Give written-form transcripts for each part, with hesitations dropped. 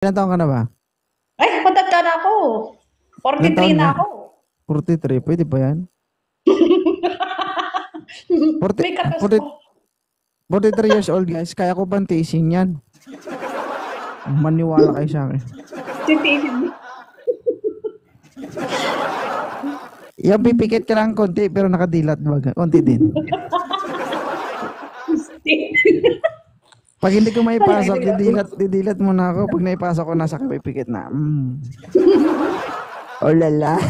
Ilan taon ka na ba? Ay, matanda na ako. Ilan 43 taon na na? ako. 43, pwede ba yan? 40, May katas 40, pa. 43 years old guys, kaya ko bang tiisin yan? Maniwala kayo sa akin. Titiisin mo. Yung pipikit ka lang konti pero nakadilat baga. Konti din. Pag hindi ko may pasok, didilat muna ako. Pag naipasok ko, nasa pipikit na. Oh lala.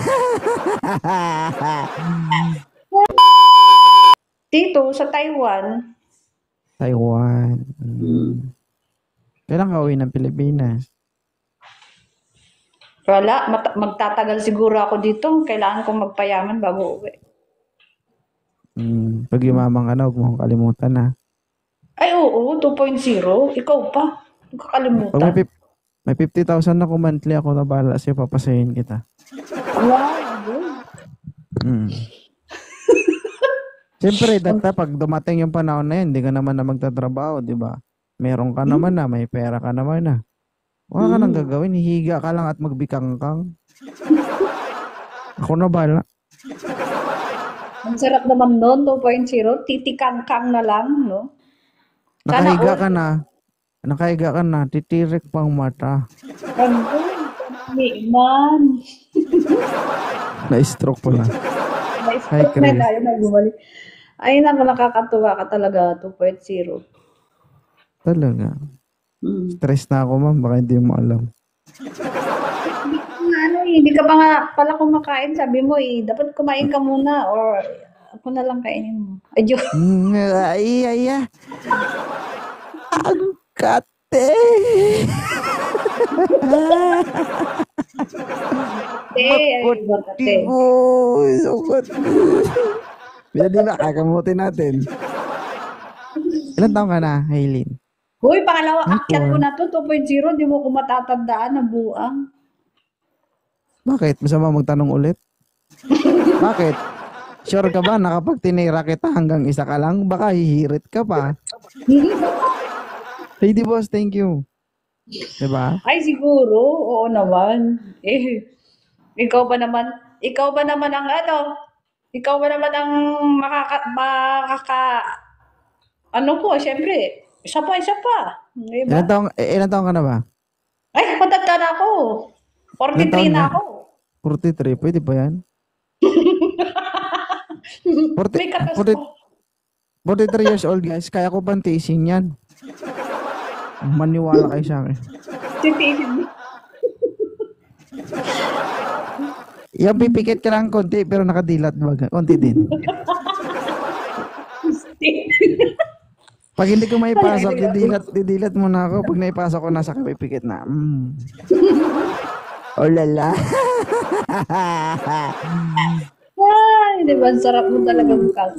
Dito, sa Taiwan, Taiwan. Kailan ka uwi ng Pilipinas? wala. Magtatagal siguro ako dito. Kailangan kong magpayaman bago uwi. Pag yumamang ka na, huwag mo akong kalimutan na. Ay, oo, 2.0. Ikaw pa. Huwag Pag kakalimutan. may 50,000 na kung monthly ako na bahala sa'yo, papasahin kita. Wow, Mm. Siyempre, data pag dumating yung panahon na yun, hindi ka naman na magtatrabaho, di ba? Meron ka naman na, may pera ka naman na. Wala ka nang gagawin, hihiga ka lang at magbikangkang. Ako na bahala. ang sarap naman nun, 2.0. Titikang-kang na lang, no? Sana Nakahiga all. ka na. Nakahiga ka na, titirik pang mata. Ano? Man. Na-stroke pala. Hi, Na-stroke na Chris. tayo na bumalik. Ay, naku, nakakatuwa ka talaga, 2.0. Talaga. Stress na ako, ma'am. Baka hindi mo alam. Ano hindi ka pa nga pala kumakain, sabi mo dapat kumain ka muna or ako na lang kainin mo. Ay, joke. Ay. Ang kate. Ay, bakate. Sukat. Di ba, kakamutin natin. Ilan taong ka na, Haylin? Hoy, pangalawa Ay, akyat ko na to, 2.0, di mo ko matatandaan na buang. Bakit? Masama magtanong ulit? Bakit? Sure ka ba na kapag tinira kita hanggang isa ka lang, baka hihirit ka pa? Hey, di boss, thank you. Diba? Ay, siguro, oo naman. Ikaw ba naman ang ano, ikaw ba naman ang ano po, syempre, isa pa. Di ba? Ilan taong ka na ba? Ay, matanda na ako. Ilan 43 taon na na? ako. 43, pwede ba yan? 40, May katas 40, pa. 43 years old guys, kaya ko bang tiisin yan? Maniwala kayo sa akin. Titiisin mo. Yung pipikit ka lang konti pero nakadilat baga. Konti din. Pag hindi ko may pasok, didilat muna ako. Pag naipasok ko, nasa pipikit na. Oh lala. Ay, di ba? Ang sarap mo talaga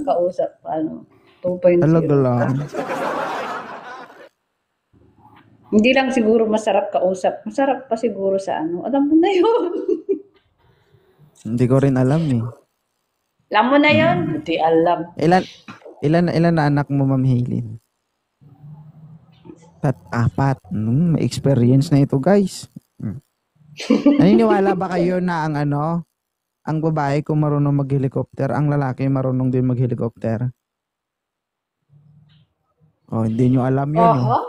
kausap. Ano, 2.0. Talaga lang. Hindi lang siguro masarap kausap. Masarap pa siguro sa ano. Alam mo na yun. Hindi ko rin alam eh. Alam mo na yun. Hindi alam. Ilan na anak mo, Ma'am Haylin? Apat. May experience na ito, guys. Naniniwala ba kayo na ang babae kung marunong mag-helicopter, ang lalaki marunong din mag-helicopter? Oh, hindi nyo alam yun eh. Oho.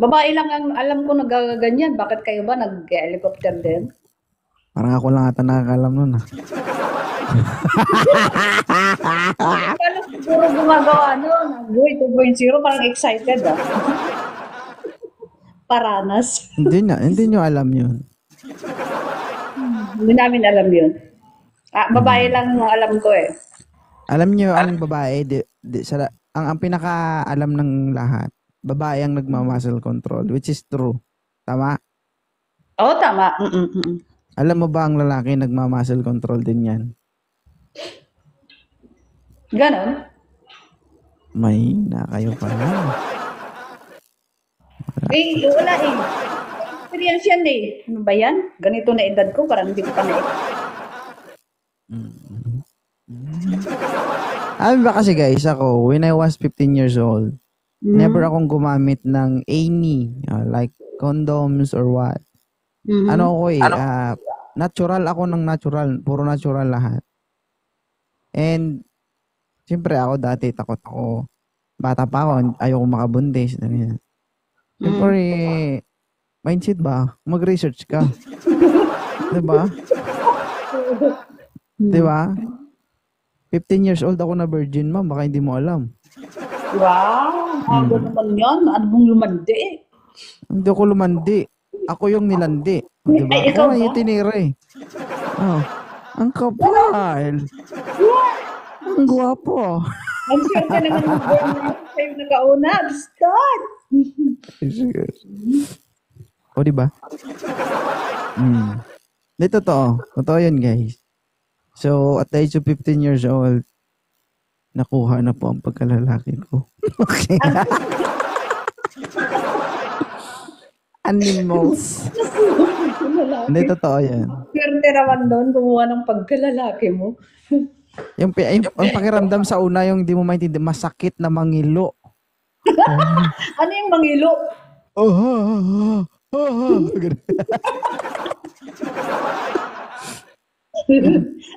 Babae lang ang alam ko nagaganyan. Bakit kayo ba nag-helicopter din? Parang ako lang ata nakakalam nun ah. Kala siguro gumagawa Boy, 2.0, parang excited ah. Paranas. Hindi nyo alam yun. Hindi namin alam yun. Babae lang ang alam ko eh. Alam nyo ang babae, ang pinaka-alam ng lahat, babae ang nagma-muscle control, which is true. Tama? Oo, tama. Alam mo ba ang lalaki nagma-muscle control din yan? Ganon. May na kayo pala. Wala eh. Experience yan eh. Ano ba yan? Ganito na edad ko, parang hindi ko pa na Alam ba kasi guys, ako, when I was 15 years old, Never akong gumamit ng any, like condoms or what. Ano ako natural ako ng natural. Puro natural lahat. And, siyempre ako dati, takot ako. Bata pa ako, ayoko makabuntis. Siyempre, mindset ba? Mag-research ka. Diba? Diba? 15 years old ako na virgin, ma'am. Baka hindi mo alam. Wow, bago naman yan. Ano mong lumandi? Hindi ako lumandi. Ako yung nilandi. Diba? Ay, ikaw Ako na ba? yung tinira eh. Oh, ang kapal. Ang gwapo. Ang swerte naman ng girl na sa'yo nakauna. Start! O, diba? Hindi, totoo. Totoo yun, guys. So, at the age of 15 years old, nakuha na po ang pagkalalaki ko. Okay. Animals. Hindi, totoo yan. Swerte naman doon, kumuha ng pagkalalaki mo. Yung pakiramdam sa una, yung di mo maintindihan, masakit na mangilo. Ano yung mangilo?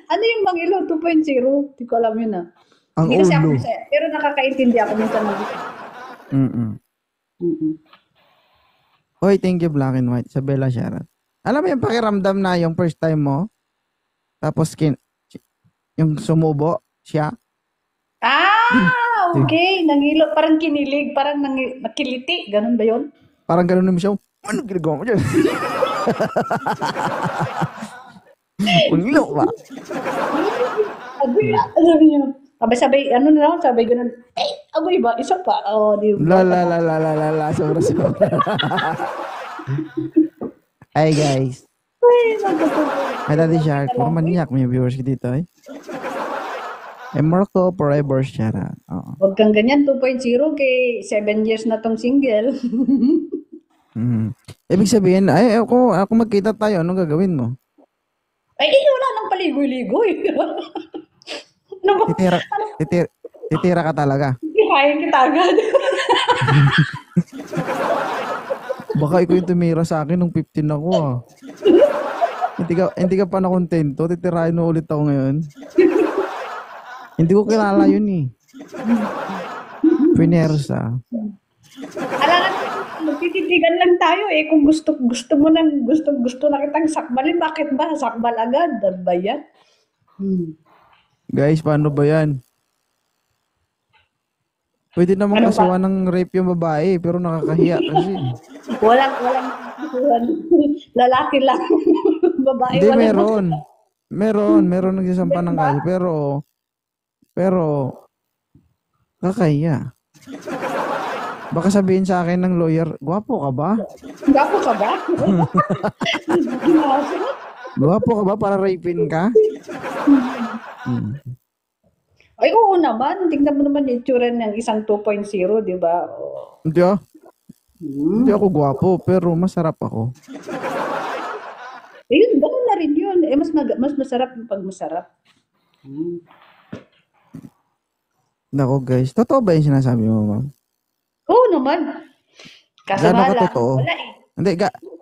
Ano yung mangilo 2.0? Hindi ko alam yun ah. Ang Hindi kasi ako ulo. pero nakakaintindi ako minsan ng Hoy, thank you, Black and White. Isabella Sharon. Alam mo yung pakiramdam na yung first time mo, tapos yung sumubo siya, Ah, okay. Nangilo, parang kinilig, parang nakiliti. Ganun ba yun? parang gano'n naman siya, ano ginagawa mo dyan? Mangilo ba? Agoy, alam niyo. Sabay, ano na lang, sabay ganun. Eh, agoy ba? Isa pa. Oh, di ba? La, sobra. Hi, guys. Ay, natutuwa. Hi, Daddy Shark. Puro maniyak. May viewers ko dito, eh. Marco forever, Sharon. Oo. Huwag kang ganyan, 2.0 kay 7 years na tong single. Ibig sabihin, ay, ako magkita tayo. Anong gagawin mo? Ay, wala nang paligoy-ligoy. Ano ba? Titira ka talaga. Ihayin kita agad. Baka ikaw yung tumira sa akin nung 15 ako, ah. Hindi ka pa nakontento. Titirahin mo ulit ako ngayon. Hindi ko kilala yun, eh. Pinersa. Alam nga, magtititigan lang tayo eh. Kung gusto mo nang gusto na kitang sakbalin, bakit ba? Sakbal agad. Ano ba yan? Guys, paano ba yan? Pwede naman Ano ba? kasuhan ng rape yung babae, pero nakakahiya kasi. Walang, lalaki lang. Babae, Hindi, walang. meron nagsasampa ng kaso, pero, kakahiya. Baka sabihin sa akin ng lawyer, gwapo ka ba? Gapo ka ba? Ginaso? Gwapo ka ba para rapein ka? Ay, oo naman. Tingnan mo naman yung itsura ng isang 2.0, di ba? Oh. Hindi ako gwapo, pero masarap ako. Ayun, ganun na rin yun. Eh, mas masarap pag masarap. Nako guys, totoo ba yung sinasabi mo, ma'am? Oo naman. Kaso Gano'n nga lang, katotoo? wala eh.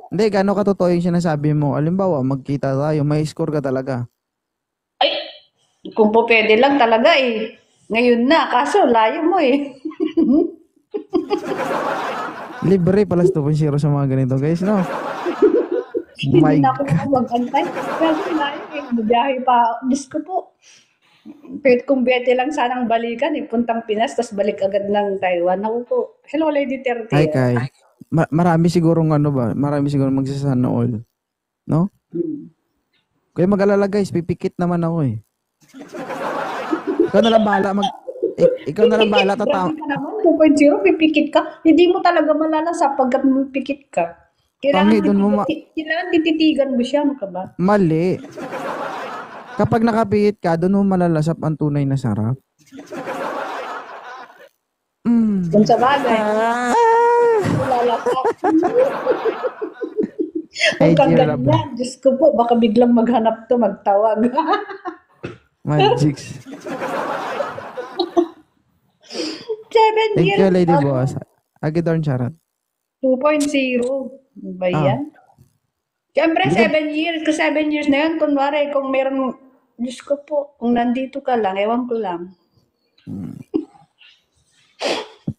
Hindi, gano'n katotoo yung sinasabi mo? Alimbawa, magkita tayo, may score ka talaga. Ay, kung po pwede lang talaga eh. Ngayon na, kaso layo mo eh. Libre pala 2.0 sa mga ganito, guys, no? My Hindi na ako mag-antay. Kaso layo eh. Mabiyahe pa. Diyos ko po. Kung pwede lang sanang balikan eh. Puntang Pinas, tapos balik agad ng Taiwan. Ako po. Hello, Lady 30. Hi, Kai. Marami sigurong magsasana all. No? Kaya mag-alala, guys, pipikit naman ako eh. Ikaw na lang bahala ikaw na lang bahala Grabe ka naman, 2.0, pipikit ka. Hindi mo talaga malalasa pagkat pipikit ka. Tangi, dun mo Kailangan tititigan mo siya, ano ka ba? Mali. Kapag nakapihit ka, doon mo malalasap ang tunay na sarap. Kung sa bagay, malalasa. Huwag kang ganyan. Diyos ko po, baka biglang maghanap to, magtawag. Magics. 7 Thank years. you, Lady Boss. Agidorn Charot. 2.0. Ano ba Ah, yan? Siyempre, hindi ka, 7 years. Kung 7 years na yun, kunwari, kung meron, Diyos ko po, kung nandito ka lang, ewan ko lang.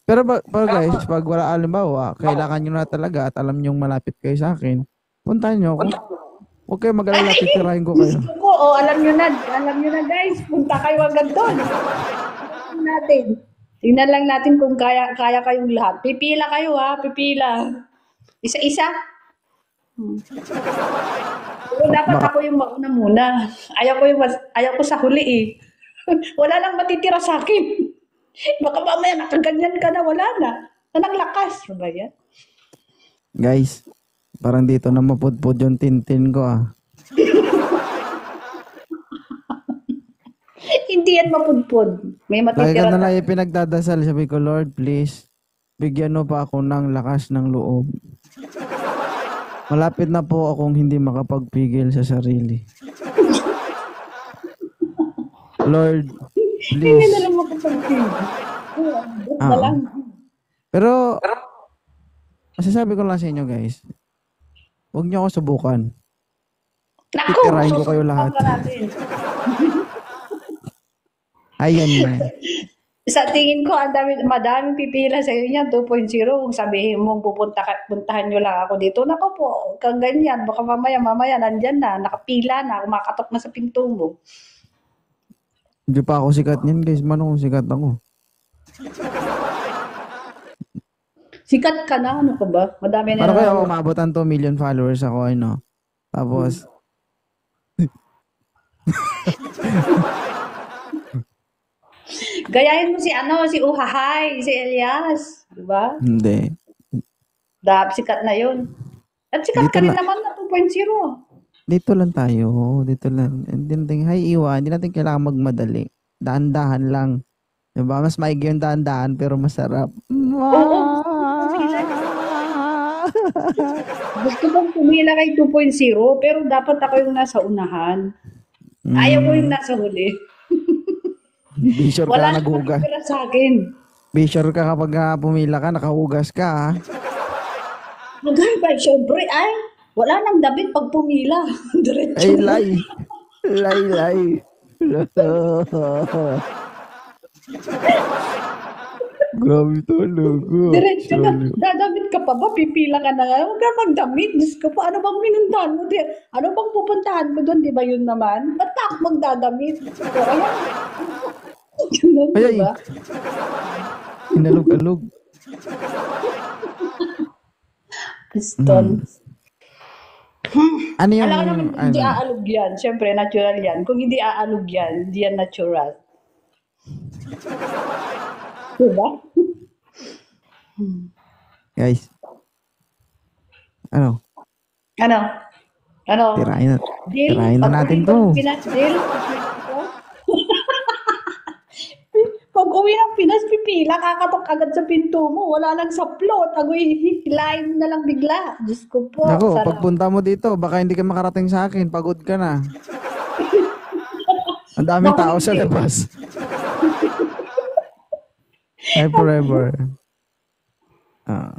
pero guys, pag wala alimbawa, kailangan nyo na talaga at alam nyo malapit kayo sa akin, puntahan nyo ako. Huwag kayo mag-alala, titirahin ko Diyos kayo. ko po, alam nyo na guys, punta kayo agad doon. Tingnan natin. Tingnan lang natin kung kaya kayong lahat. Pipila kayo ha, pipila. Isa-isa. Pero dapat Baka, ako yung mauna muna. Ayaw ko sa huli eh. Wala nang matitira sa akin. Baka mamaya nakaganyan ka na, wala na. Anong lakas. Ano ba yan? guys, parang dito na mapudpud yung tintin ko ah. Hindi yan mapudpud. May Lagi ka matitira na na. lang pinagdadasal. Sabi ko, Lord, please, bigyan mo pa ako ng lakas ng loob. Malapit na po akong hindi makapagpigil sa sarili. Lord, Hindi na please. lang makapagpili. Ah, Na lang. pero, masasabi ko lang sa inyo guys, huwag niyo ako subukan. Naku! Titirahin ko kayo lahat. susubukan ka natin. Ayan na. Sa tingin ko, madaming pipila sa iyo niyan, 2.0. Kung sabihin mong puntahan nyo lang ako dito, naku po, kang ganyan, baka mamaya, nandyan na, nakapila na, kumakatok na sa pinto mo. Hindi pa ako sikat niyan guys. Mano kung sikat ako? Sikat ka na, ano ka ba? Madami na Para kaya naman. umabot ang 2 million followers ako, ano. Tapos, Gayahin mo si Uhahay, si Elias. Diba? hindi. Sikat na yun. At sikat Dito ka rin lang. naman na 2.0. Dito lang tayo. Dito lang. Hindi natin, hi Iwa, hindi natin kailangan magmadali. Daan-dahan lang. Diba? Mas maigi yung daan-dahan pero masarap. Oo. Gusto kong pumila kay 2.0, pero dapat ako yung nasa unahan. Ayaw ko yung nasa huli. Be sure ka Wala na nang naghugas. matitira sa akin. Be sure ka kapag pumila ka, nakahugas ka ha. Nagay, syempre, ay, wala nang damit pag pumila. Diretso. Ay, lay. Lay. Grabe talaga. Diretso na. Dadamit ka pa ba? Pipila ka na nga. Huwag ka magdamit. Diyos ko po, ano bang pinuntahan mo? Ano bang pupuntahan mo doon? Di ba yun naman? Ba't pa ako magdadamit? So, ayan. Ganun, Ay, di ba? Inalog-alog. Piston. Ano yung, Alam ko naman, hindi ano? aalog yan. Siyempre, natural yan. Kung hindi aalog yan, hindi yan natural. Diba? Guys. Ano? Ano? Ano? Tirahin na. Deal? Tirahin na natin Pag-uwi to. ng Pinas, deal? Pag-uwi ng Pinas, pipila, kakatok agad sa pinto mo. Wala lang sa plot. Agoy, hihilain na lang bigla. Diyos ko po. Naku, Sarap. pagpunta mo dito, baka hindi ka makarating sa akin. Pagod ka na. Ang daming tao sa labas. Ay, forever. Ah.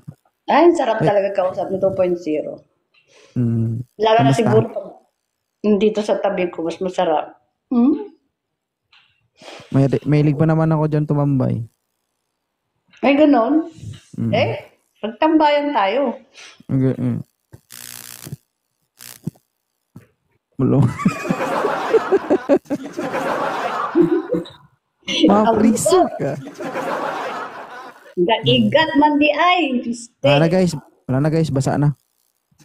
Ay, sarap talaga kausap ni 2.0. Lalo na Kamusta? siguro pag dito sa tabi ko, mas masarap. Mahilig pa naman ako dyan tumambay. Ay, ganon. Pagtambayan tayo. Okay. Bulo. Mapriso ka. Gaigat man di ay. Piste. Wala na guys, basa na.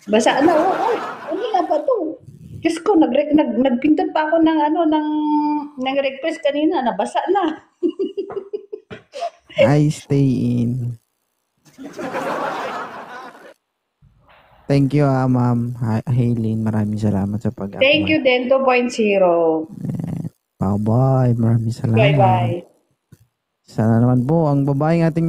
Basa na, oo. Ano na pa to? Diyos ko, nagpindot pa ako ng request kanina, nabasa na. I stay in. Thank you ma'am Haylene. Maraming salamat sa pag Thank you din, 2.0. Bye-bye. Maraming salamat. Bye-bye. Sana naman po ang babaeng ating